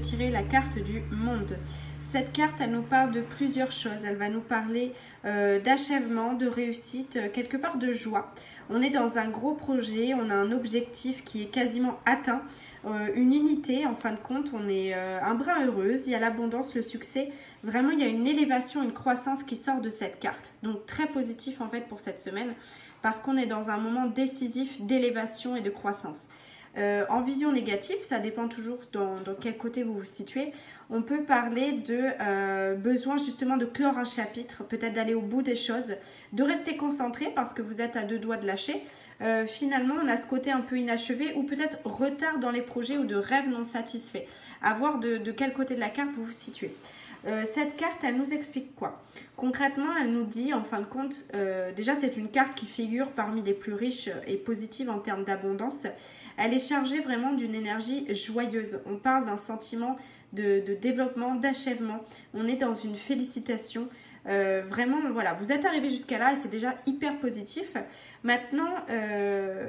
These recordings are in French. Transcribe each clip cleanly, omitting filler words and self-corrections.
tirer la carte du monde. Cette carte, elle nous parle de plusieurs choses. Elle va nous parler d'achèvement, de réussite, quelque part de joie. On est dans un gros projet, on a un objectif qui est quasiment atteint, une unité, en fin de compte, on est un brin heureuse, il y a l'abondance, le succès. Vraiment, il y a une élévation, une croissance qui sort de cette carte. Donc, très positif en fait pour cette semaine, parce qu'on est dans un moment décisif d'élévation et de croissance. En vision négative, ça dépend toujours dans quel côté vous vous situez, on peut parler de besoin justement de clore un chapitre, peut-être d'aller au bout des choses, de rester concentré parce que vous êtes à deux doigts de lâcher. Finalement, on a ce côté un peu inachevé ou peut-être retard dans les projets ou de rêves non satisfaits. À voir de quel côté de la carte vous vous situez. Cette carte, elle nous explique quoi? Concrètement, elle nous dit, en fin de compte, déjà c'est une carte qui figure parmi les plus riches et positives en termes d'abondance. Elle est chargée vraiment d'une énergie joyeuse. On parle d'un sentiment de développement, d'achèvement. On est dans une félicitation. Vraiment, voilà, vous êtes arrivé jusqu'à là et c'est déjà hyper positif. Maintenant,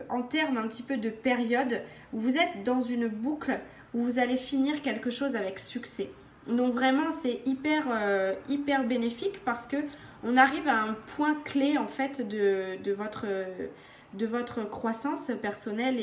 en termes un petit peu de période, vous êtes dans une boucle où vous allez finir quelque chose avec succès. Donc vraiment, c'est hyper bénéfique parce que on arrive à un point clé en fait de votre croissance personnelle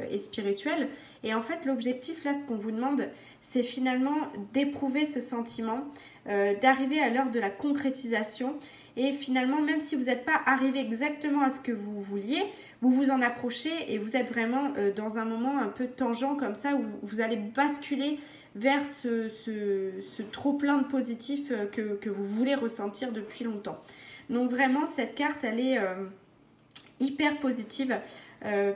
et spirituelle. Et en fait, l'objectif là, ce qu'on vous demande, c'est finalement d'éprouver ce sentiment, d'arriver à l'heure de la concrétisation. Et finalement, même si vous n'êtes pas arrivé exactement à ce que vous vouliez, vous vous en approchez et vous êtes vraiment dans un moment un peu tangent comme ça où vous allez basculer vers ce trop-plein de positif que vous voulez ressentir depuis longtemps. Donc vraiment, cette carte, elle est hyper positive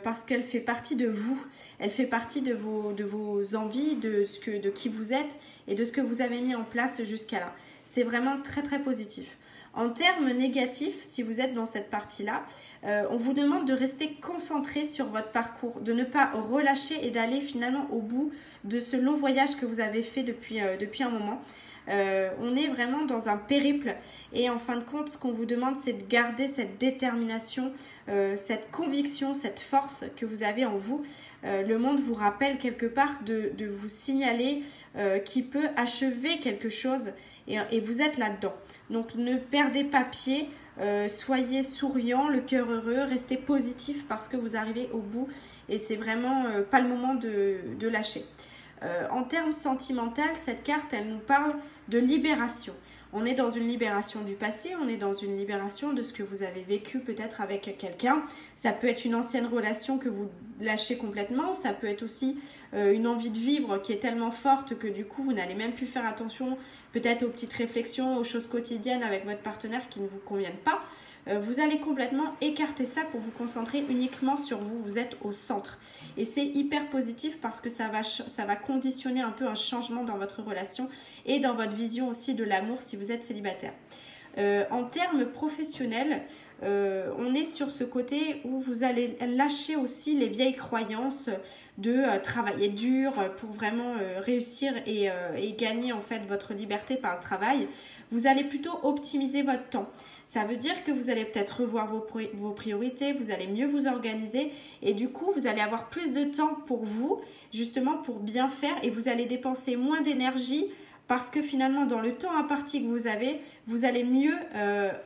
parce qu'elle fait partie de vous. Elle fait partie de vos envies, de qui vous êtes et de ce que vous avez mis en place jusqu'à là. C'est vraiment très positif. En termes négatifs, si vous êtes dans cette partie-là, on vous demande de rester concentré sur votre parcours, de ne pas relâcher et d'aller finalement au bout de ce long voyage que vous avez fait depuis un moment. On est vraiment dans un périple et en fin de compte, ce qu'on vous demande, c'est de garder cette détermination, cette conviction, cette force que vous avez en vous. Le monde vous rappelle quelque part de vous signaler qu'il peut achever quelque chose et vous êtes là-dedans. Donc ne perdez pas pied, soyez souriant, le cœur heureux, restez positif parce que vous arrivez au bout et c'est vraiment pas le moment de lâcher. En termes sentimentaux, cette carte, elle nous parle de libération. On est dans une libération du passé, on est dans une libération de ce que vous avez vécu peut-être avec quelqu'un. Ça peut être une ancienne relation que vous lâchez complètement, ça peut être aussi une envie de vivre qui est tellement forte que du coup vous n'allez même plus faire attention peut-être aux petites réflexions, aux choses quotidiennes avec votre partenaire qui ne vous conviennent pas. Vous allez complètement écarter ça pour vous concentrer uniquement sur vous. Vous êtes au centre. Et c'est hyper positif parce que ça va conditionner un peu un changement dans votre relation et dans votre vision aussi de l'amour si vous êtes célibataire. En termes professionnels, on est sur ce côté où vous allez lâcher aussi les vieilles croyances de travailler dur pour vraiment réussir et gagner en fait votre liberté par le travail. Vous allez plutôt optimiser votre temps. Ça veut dire que vous allez peut-être revoir vos priorités, vous allez mieux vous organiser et du coup, vous allez avoir plus de temps pour vous, justement pour bien faire et vous allez dépenser moins d'énergie parce que finalement, dans le temps imparti que vous avez, vous allez mieux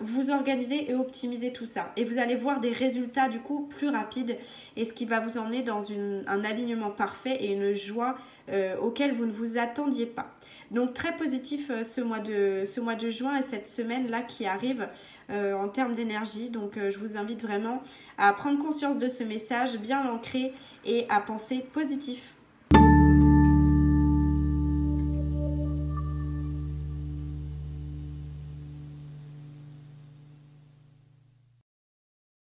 vous organiser et optimiser tout ça. Et vous allez voir des résultats du coup plus rapides et ce qui va vous emmener dans un alignement parfait et une joie auquel vous ne vous attendiez pas. Donc très positif ce mois de juin et cette semaine-là qui arrive en termes d'énergie. Donc je vous invite vraiment à prendre conscience de ce message, bien l'ancrer et à penser positif.